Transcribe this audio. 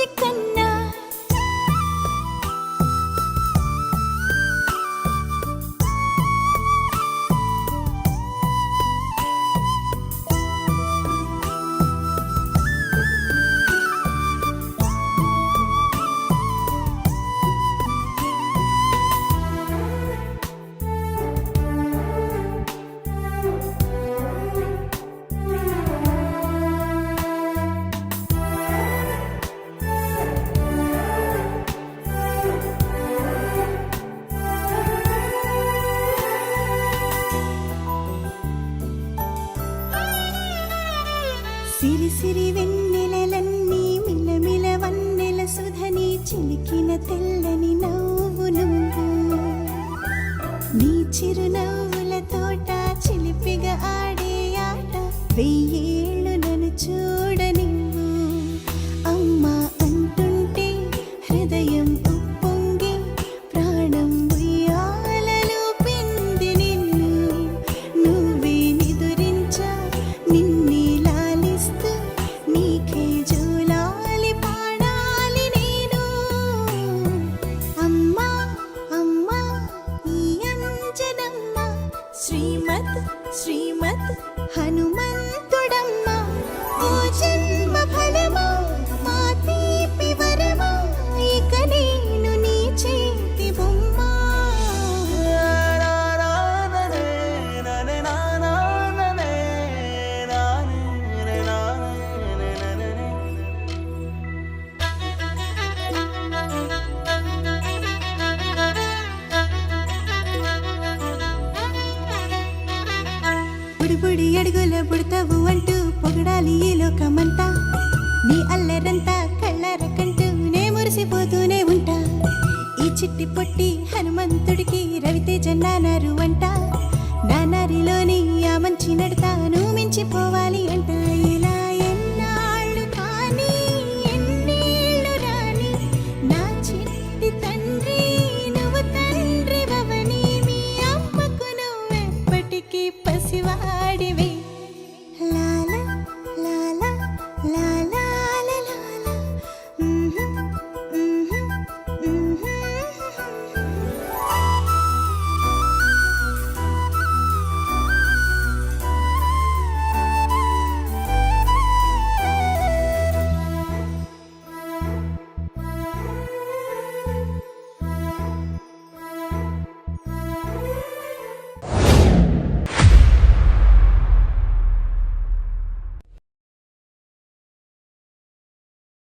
చిక్కన్నా సిరి సిరి వెన్నెలలన్నీ మిలమిల వన్నెల సుధని చిలికిన తెల్లని నవ్వు నువ్వు నీ చిరునవ్వుల తోట చిలిపిగా ఆడే ఆట వెయ్యేళ్ళు నన్ను చూడనివ్వు అమ్మా అంటుంటే హృదయం ఉప్పొంగి ప్రాణం ఉయ్యాలలో పిండి నిన్ను నువ్వే నిదురించా నిన్నే నీకే జూలాలి పాడాలి నేను అమ్మా అమ్మా ఈ అంజనమ్మ శ్రీమత్ శ్రీమత్ హనుమంతుడమ్మ ఓ జన్మ ఫలమా మా తీపి వరమా ఇక నేను నీ చేతి బొమ్మ బుడి అడుగుల పుడతావు అంటూ పొగడాలి ఈ లోకమంతా నీ అల్లరంతా కళ్ళారకంటూ నే మురిసిపోతూనే ఉంటా ఈ చిట్టి పొట్టి హనుమంతుడికి